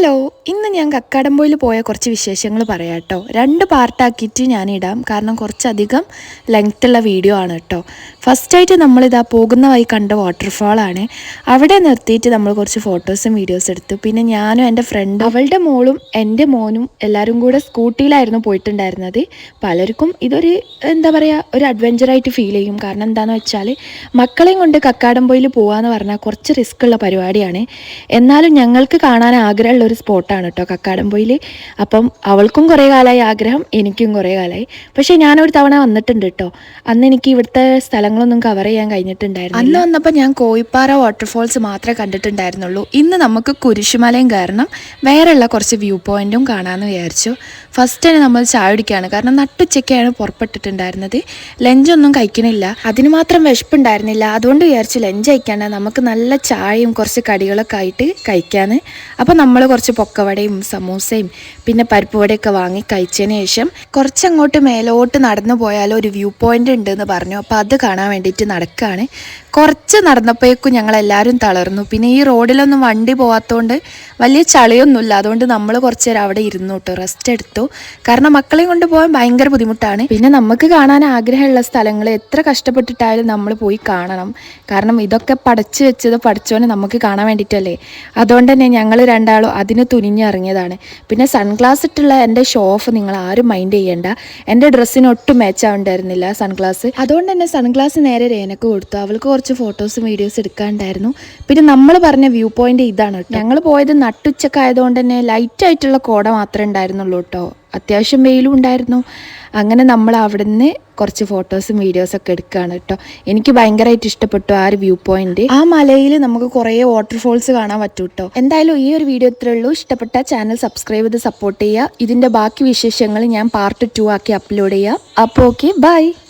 Hello, ഇന്ന് ഞാൻ കക്കാടംപൊയിൽ പോയ കുറച്ച് വിശേഷങ്ങൾ പറയാം കേട്ടോ. 2 പാർട്ടാക്കിയിട്ട് ഞാനിടാം, കാരണം കുറച്ചധികം ലെങ്ത്തുള്ള വീഡിയോ ആണ് കേട്ടോ. ഫസ്റ്റായിട്ട് നമ്മളിതാ പോകുന്ന വഴി കണ്ട വാട്ടർഫാളാണ്. അവിടെ നിർത്തിയിട്ട് നമ്മൾ കുറച്ച് ഫോട്ടോസും വീഡിയോസും എടുത്തു. പിന്നെ ഞാനും എൻ്റെ ഫ്രണ്ടും അവളുടെ മോളും എൻ്റെ മോനും എല്ലാവരും കൂടെ സ്കൂട്ടിയിലായിരുന്നു പോയിട്ടുണ്ടായിരുന്നത്. പലർക്കും ഇതൊരു എന്താ പറയുക, ഒരു അഡ്വഞ്ചറായിട്ട് ഫീൽ ചെയ്യും. കാരണം എന്താണെന്ന് വെച്ചാൽ മക്കളെയും കൊണ്ട് കക്കാടംപൊയിൽ പോകാമെന്ന് പറഞ്ഞാൽ കുറച്ച് റിസ്ക് ഉള്ള പരിപാടിയാണ്. എന്നാലും ഞങ്ങൾക്ക് കാണാൻ ആഗ്രഹമുള്ള ഒരു സ്പോട്ടാണ് കേട്ടോ കക്കാടംപൊയിൽ. അപ്പം അവൾക്കും കുറേ കാലമായി ആഗ്രഹം, എനിക്കും കുറേ കാലമായി. പക്ഷേ ഞാനൊരു തവണ വന്നിട്ടുണ്ട് കേട്ടോ. അന്ന് എനിക്ക് ഇവിടുത്തെ സ്ഥലങ്ങളൊന്നും കവർ ചെയ്യാൻ കഴിഞ്ഞിട്ടുണ്ടായിരുന്നു. അന്ന് വന്നപ്പോൾ ഞാൻ കോയിപ്പാറ വാട്ടർഫോൾസ് മാത്രമേ കണ്ടിട്ടുണ്ടായിരുന്നുള്ളൂ. ഇന്ന് നമുക്ക് കുരിശുമലയും കാരണം വേറെയുള്ള കുറച്ച് വ്യൂ പോയിന്റും കാണാമെന്ന് വിചാരിച്ചു. ഫസ്റ്റ് തന്നെ നമ്മൾ ചായ കുടിക്കുകയാണ്, കാരണം നട്ടുച്ചയ്ക്കാണ് പുറപ്പെട്ടിട്ടുണ്ടായിരുന്നത്. ലഞ്ചൊന്നും കഴിക്കണില്ല, അതിന് മാത്രം വിശപ്പുണ്ടായിരുന്നില്ല. അതുകൊണ്ട് വിചാരിച്ചു ലഞ്ച് കഴിക്കാണ്ട് നമുക്ക് നല്ല ചായയും കുറച്ച് കടികളൊക്കെ ആയിട്ട് കഴിക്കാമെന്ന്. അപ്പോൾ നമ്മൾ കുറച്ച് പൊക്കവടയും സമൂസയും പിന്നെ പരിപ്പ് വടയൊക്കെ വാങ്ങി കഴിച്ചതിന് ശേഷം കുറച്ചങ്ങോട്ട് മേലോട്ട് നടന്നു പോയാൽ ഒരു വ്യൂ പോയിന്റ് ഉണ്ടെന്ന് പറഞ്ഞു. അപ്പോൾ അത് കാണാൻ വേണ്ടിയിട്ട് നടക്കുകയാണ്. കുറച്ച് നടന്നപ്പോഴേക്കും ഞങ്ങളെല്ലാവരും തളർന്നു. പിന്നെ ഈ റോഡിലൊന്നും വണ്ടി പോകാത്തതുകൊണ്ട് വലിയ ചളിയൊന്നുമില്ല. അതുകൊണ്ട് നമ്മൾ കുറച്ച് നേരം അവിടെ ഇരുന്നു കേട്ടോ, റെസ്റ്റ് എടുത്തു. കാരണം മക്കളെയും കൊണ്ട് പോകാൻ ഭയങ്കര ബുദ്ധിമുട്ടാണ്. പിന്നെ നമുക്ക് കാണാൻ ആഗ്രഹമുള്ള സ്ഥലങ്ങൾ എത്ര കഷ്ടപ്പെട്ടിട്ടായാലും നമ്മൾ പോയി കാണണം. കാരണം ഇതൊക്കെ പടച്ചു വെച്ചത് പഠിച്ചോനെ നമുക്ക് കാണാൻ വേണ്ടിയിട്ടല്ലേ. അതുകൊണ്ട് തന്നെ ഞങ്ങൾ രണ്ടാളും അതിന് തുനിഞ്ഞിറങ്ങിയതാണ്. പിന്നെ സൺഗ്ലാസ് ഇട്ടുള്ള എൻ്റെ ഷോഫ് നിങ്ങൾ ആരും മൈൻഡ് ചെയ്യേണ്ട. എൻ്റെ ഡ്രസ്സിന് ഒട്ടും മാച്ചാവുണ്ടായിരുന്നില്ല സൺഗ്ലാസ്. അതുകൊണ്ട് തന്നെ സൺഗ്ലാസ് നേരെ രേനക്ക് കൊടുത്തു. അവൾക്ക് കുറച്ച് ഫോട്ടോസും വീഡിയോസും എടുക്കാനുണ്ടായിരുന്നു. പിന്നെ നമ്മൾ പറഞ്ഞ വ്യൂ പോയിന്റ് ഇതാണ് കേട്ടോ. ഞങ്ങൾ പോയത് നട്ടുച്ചക്കായതുകൊണ്ട് തന്നെ ലൈറ്റായിട്ടുള്ള കോട മാത്രമേ ഉണ്ടായിരുന്നുള്ളൂ കേട്ടോ. അത്യാവശ്യം വെയിലും ഉണ്ടായിരുന്നു. അങ്ങനെ നമ്മൾ അവിടെ നിന്ന് കുറച്ച് ഫോട്ടോസും വീഡിയോസൊക്കെ എടുക്കുകയാണ് കേട്ടോ. എനിക്ക് ഭയങ്കരമായിട്ട് ഇഷ്ടപ്പെട്ടു ആ ഒരു വ്യൂ പോയിന്റ്. ആ മലയിൽ നമുക്ക് കുറേ വാട്ടർഫോൾസ് കാണാൻ പറ്റും കേട്ടോ. എന്തായാലും ഈ ഒരു വീഡിയോ ഇത്രയേ ഉള്ളൂ. ഇഷ്ടപ്പെട്ട ചാനൽ സബ്സ്ക്രൈബ് ചെയ്ത് സപ്പോർട്ട് ചെയ്യുക. ഇതിൻ്റെ ബാക്കി വിശേഷങ്ങൾ ഞാൻ പാർട്ട് 2 ആക്കി അപ്ലോഡ് ചെയ്യാം. അപ്പോൾ ഓക്കെ, ബൈ.